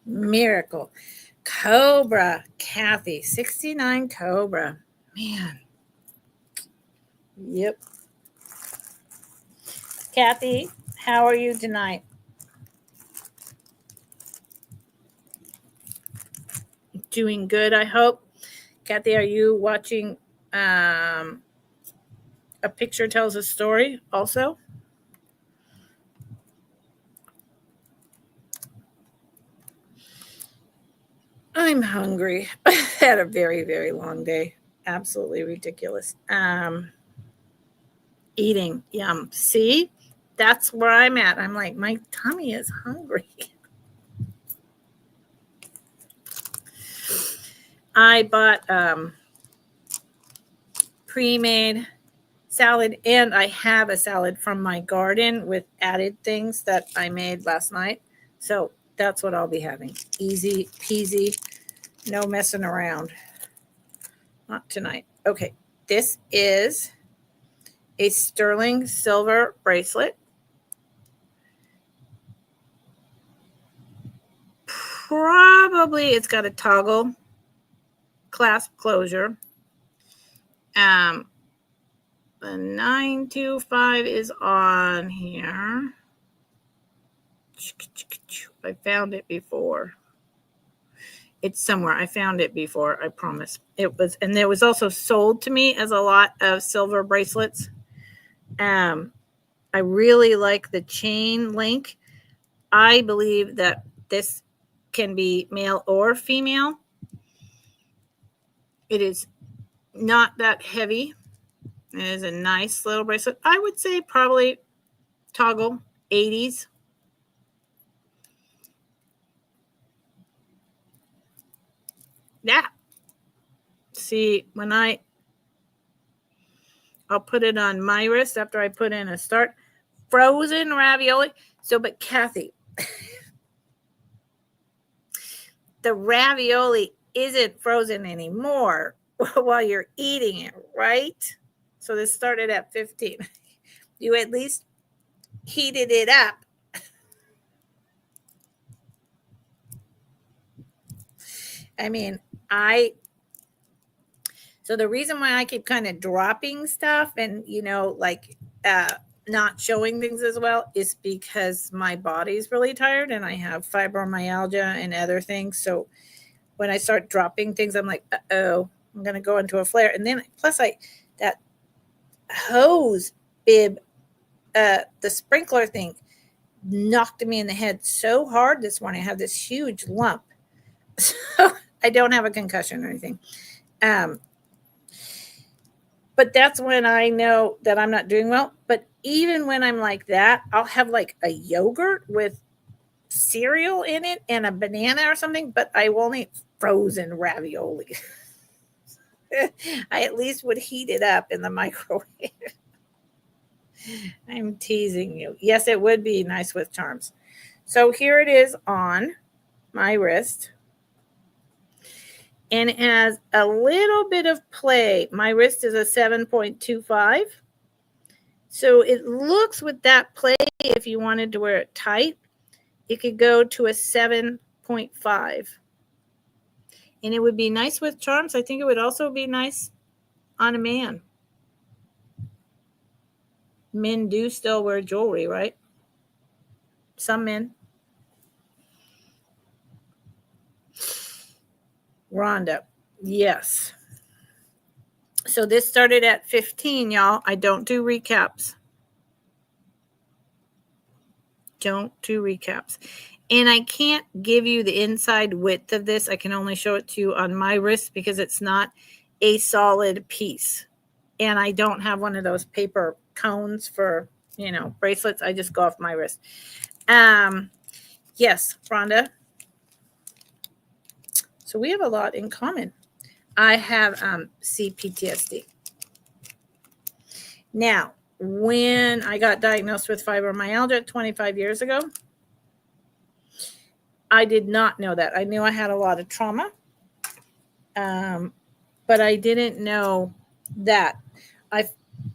S1: Miracle. Cobra, Kathy, 69 Cobra. Man. Yep. Kathy, how are you tonight? Doing good, I hope. Kathy, are you watching A Picture Tells a Story also? I'm hungry. I had a very, very long day. Absolutely ridiculous. Eating. Yum. See? That's where I'm at. I'm like, my tummy is hungry. I bought pre-made salad, and I have a salad from my garden with added things that I made last night. So that's what I'll be having. Easy peasy, no messing around. Not tonight. Okay, this is a sterling silver bracelet. Probably it's got a toggle clasp closure. The 925 is on here. I found it before. It's somewhere. I found it before, I promise. It was, and it was also sold to me as a lot of silver bracelets. I really like the chain link. I believe that this can be male or female. It is not that heavy. It is a nice little bracelet. I would say probably toggle 80s. Yeah. See, when I'll put it on my wrist after I put in a start. Frozen ravioli. So, but Kathy, the ravioli isn't frozen anymore while you're eating it, right? So this started at 15. You at least heated it up. I mean, So the reason why I keep kind of dropping stuff and, like not showing things as well is because my body's really tired and I have fibromyalgia and other things. So when I start dropping things, I'm like, uh-oh, I'm going to go into a flare. And then plus that hose bib, the sprinkler thing knocked me in the head so hard this morning. I have this huge lump. So I don't have a concussion or anything. But that's when I know that I'm not doing well. But even when I'm like that, I'll have like a yogurt with cereal in it and a banana or something, but I won't eat frozen ravioli. I at least would heat it up in the microwave. I'm teasing you. Yes, it would be nice with charms. So here it is on my wrist. And it has a little bit of play. My wrist is a 7.25. So it looks with that play, if you wanted to wear it tight, it could go to a 7.5. And it would be nice with charms. I think it would also be nice on a man. Men do still wear jewelry, right? Some men. Rhonda, yes. So this started at 15, y'all. I don't do recaps. Don't do recaps. And I can't give you the inside width of this. I can only show it to you on my wrist because it's not a solid piece. And I don't have one of those paper cones for, bracelets. I just go off my wrist. Yes, Rhonda. So we have a lot in common. I have CPTSD. Now, when I got diagnosed with fibromyalgia 25 years ago, I did not know that. I knew I had a lot of trauma, but I didn't know that.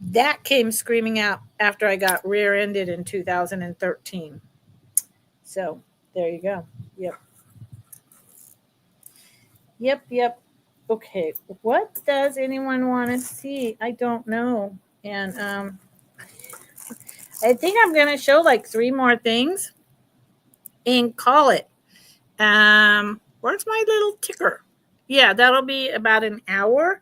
S1: That came screaming out after I got rear-ended in 2013. So there you go. Yep. Okay, what does anyone want to see? I don't know. And I think I'm going to show like 3 more things and call it. Where's my little ticker? Yeah, that'll be about an hour.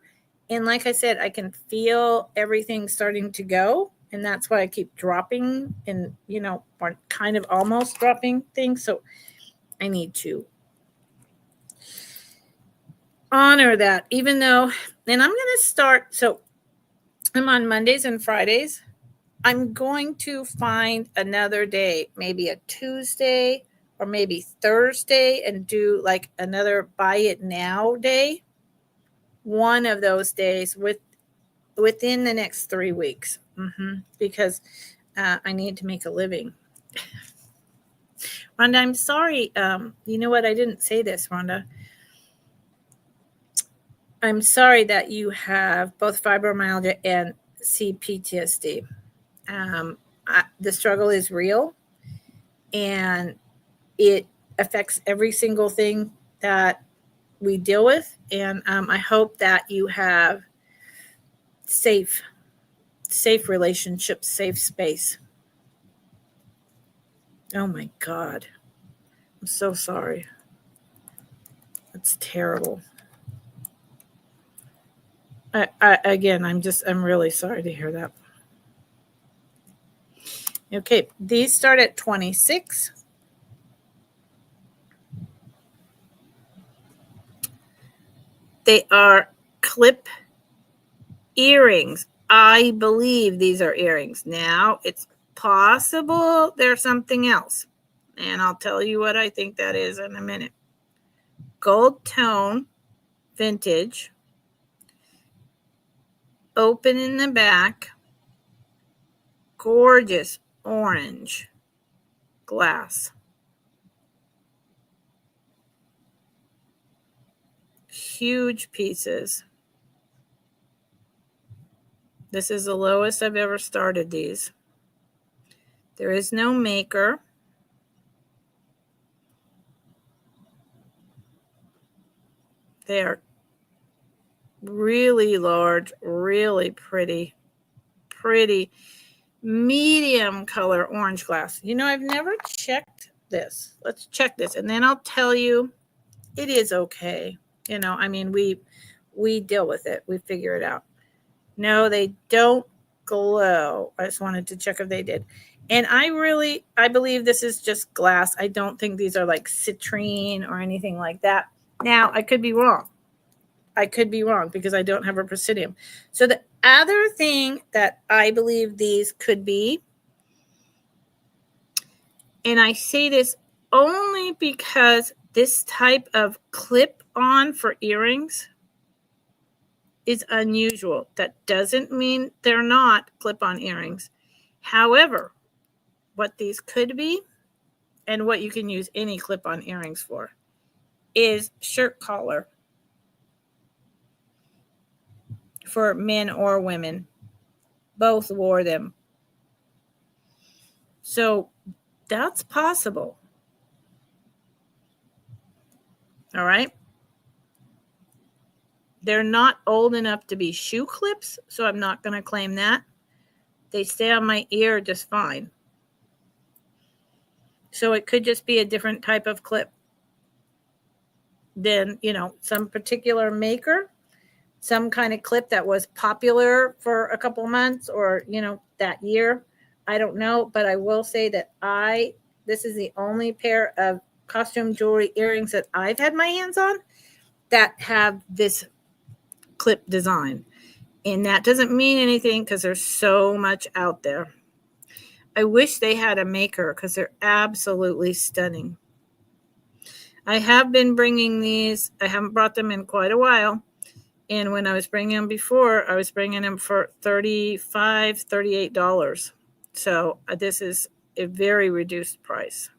S1: And like I said, I can feel everything starting to go. And that's why I keep dropping and, or kind of almost dropping things. So I need to honor that, even though, and I'm going to start. So I'm on Mondays and Fridays. I'm going to find another day, maybe a Tuesday or maybe Thursday, and do like another buy it now day. One of those days within the next 3 weeks, because I need to make a living. Rhonda, I'm sorry. You know what? I didn't say this, Rhonda. I'm sorry that you have both fibromyalgia and CPTSD. The struggle is real, and it affects every single thing that we deal with. And I hope that you have safe relationships, safe space. Oh my God. I'm so sorry. That's terrible. Again, I'm really sorry to hear that. Okay, these start at 26. They are clip earrings. I believe these are earrings. Now, it's possible they're something else. And I'll tell you what I think that is in a minute. Gold tone, vintage, open in the back, gorgeous orange glass. Huge pieces. This is the lowest I've ever started these. There is no maker. They are Really large, really pretty medium color orange glass. You know, I've never checked this. Let's check this, and then I'll tell you it is okay. You know, I mean, we deal with it. We figure it out. No, they don't glow. I just wanted to check if they did. And I believe this is just glass. I don't think these are like citrine or anything like that. Now, I could be wrong. Because I don't have a presidium. So the other thing that I believe these could be, and I say this only because this type of clip-on for earrings is unusual. That doesn't mean they're not clip-on earrings. However, what these could be, and what you can use any clip-on earrings for, is shirt collar for men or women. Both wore them. So that's possible. All right. They're not old enough to be shoe clips, so I'm not going to claim that. They stay on my ear just fine. So it could just be a different type of clip than, you know, some particular maker, some kind of clip that was popular for a couple months or, you know, that year. I don't know, but I will say that this is the only pair of costume jewelry earrings that I've had my hands on that have this clip design. And that doesn't mean anything because there's so much out there. I wish they had a maker because they're absolutely stunning. I have been bringing these. I haven't brought them in quite a while. And when I was bringing them before, I was bringing them for $35, $38. So this is a very reduced price.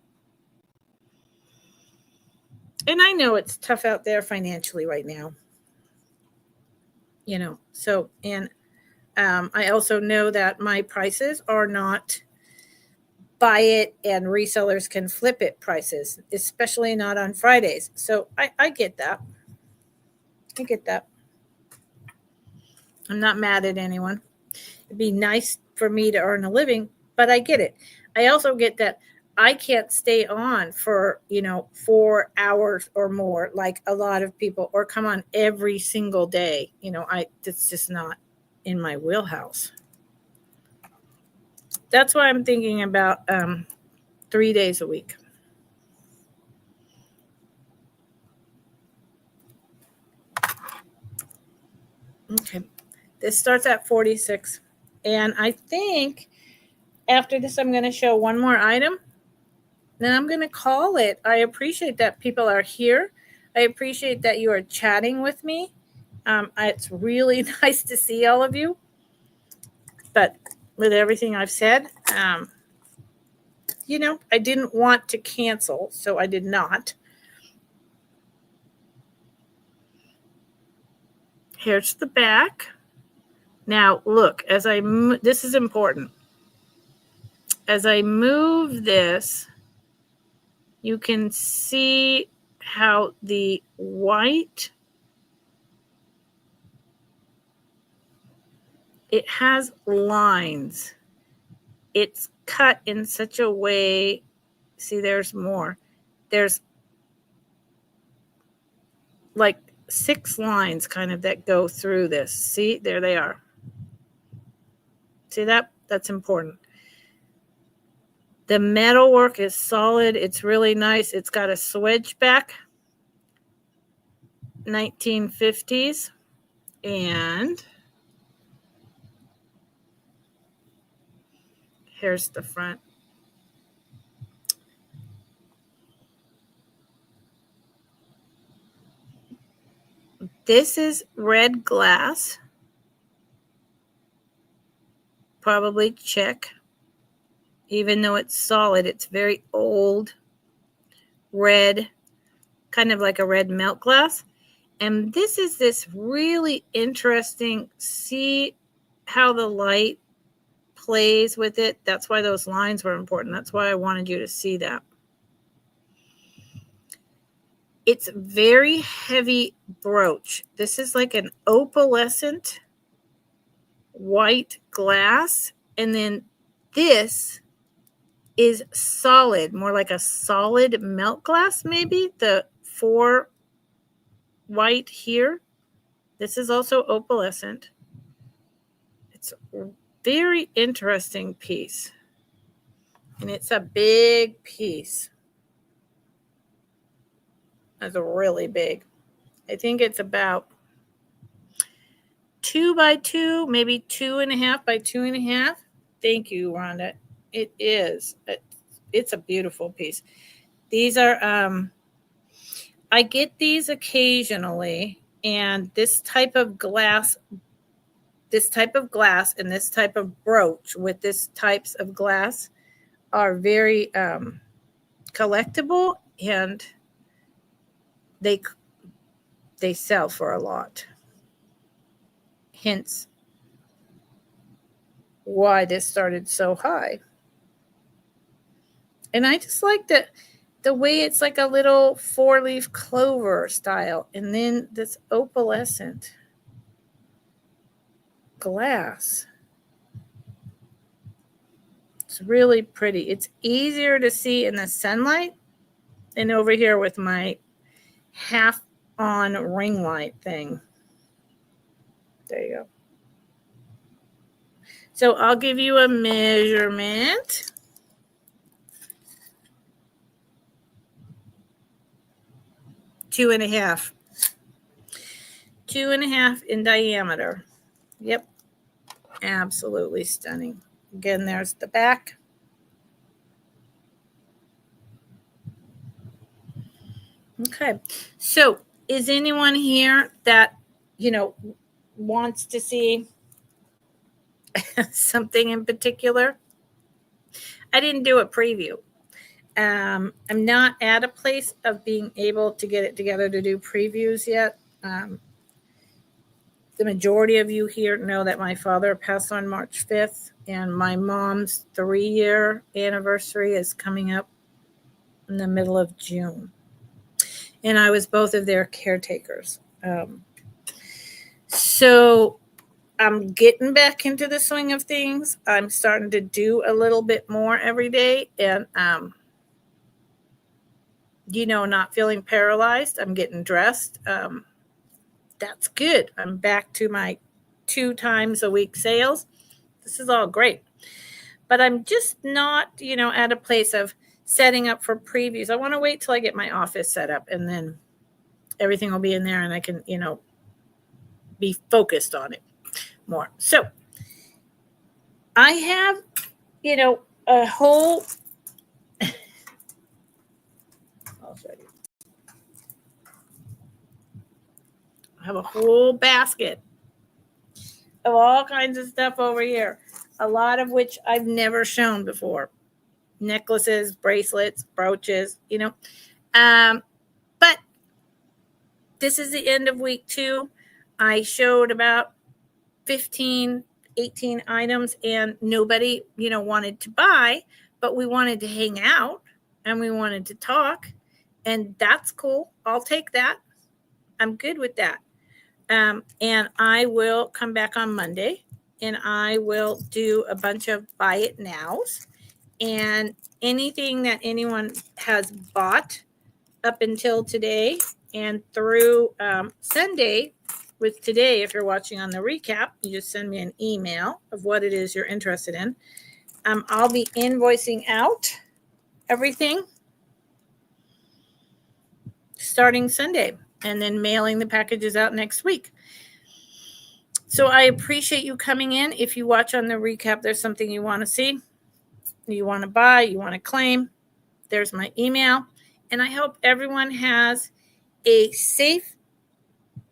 S1: And I know it's tough out there financially right now. You know, so, and I also know that my prices are not buy it and resellers can flip it prices, especially not on Fridays. So I get that. I get that. I'm not mad at anyone. It'd be nice for me to earn a living, but I get it. I also get that I can't stay on for, 4 hours or more like a lot of people, or come on every single day. It's just not in my wheelhouse. That's why I'm thinking about 3 days a week. Okay. This starts at 46. And I think after this, I'm going to show one more item. Then I'm going to call it. I appreciate that people are here. I appreciate that you are chatting with me. It's really nice to see all of you. But with everything I've said, I didn't want to cancel, so I did not. Here's the back. Now, look, this is important. As I move this, you can see how the white, it has lines. It's cut in such a way, see, there's more. There's like 6 lines kind of that go through this. See, there they are. See that? That's important. The metalwork is solid. It's really nice. It's got a swedgeback, 1950s. And here's the front. This is red glass. Probably check. Even though it's solid, it's very old, red, kind of like a red milk glass. And this is this really interesting, see how the light plays with it. That's why those lines were important. That's why I wanted you to see that. It's very heavy brooch. This is like an opalescent white glass. And then this is solid, more like a solid melt glass, maybe. The 4 white here. This is also opalescent. It's a very interesting piece. And it's a big piece. It's really big. I think it's about 2 by 2, maybe 2.5 by 2.5. Thank you, Rhonda. It is. It's a beautiful piece. These are, I get these occasionally, and this type of glass and this type of brooch with this types of glass are very collectible, and they sell for a lot. Hence why this started so high. And I just like the way it's like a little 4-leaf clover style, and then this opalescent glass. It's really pretty. It's easier to see in the sunlight than over here with my half on ring light thing. There you go. So I'll give you a measurement. Two and a half in diameter. Yep. Absolutely stunning. Again, there's the back. Okay. So is anyone here that, wants to see something in particular? I didn't do a preview. I'm not at a place of being able to get it together to do previews yet. The majority of you here know that my father passed on March 5th, and my mom's 3-year anniversary is coming up in the middle of June. And I was both of their caretakers. So I'm getting back into the swing of things. I'm starting to do a little bit more every day, and not feeling paralyzed. I'm getting dressed. That's good. I'm back to my 2 times a week sales. This is all great. But I'm just not, at a place of setting up for previews. I want to wait till I get my office set up, and then everything will be in there and I can, be focused on it more. So I have, a whole I'll show you. I have a whole basket of all kinds of stuff over here, a lot of which I've never shown before. Necklaces, bracelets, brooches, But this is the end of week 2. I showed about 15, 18 items, and nobody, wanted to buy, but we wanted to hang out and we wanted to talk, and that's cool. I'll take that. I'm good with that. And I will come back on Monday, and I will do a bunch of buy it nows, and anything that anyone has bought up until today and through Sunday. With today, if you're watching on the recap, you just send me an email of what it is you're interested in. I'll be invoicing out everything starting Sunday, and then mailing the packages out next week. So I appreciate you coming in. If you watch on the recap, there's something you want to see, you want to buy, you want to claim, there's my email. And I hope everyone has a safe,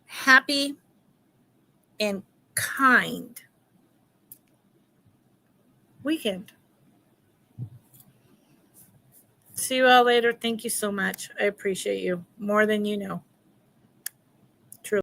S1: happy, and kind weekend. See you all later. Thank you so much. I appreciate you more than you know.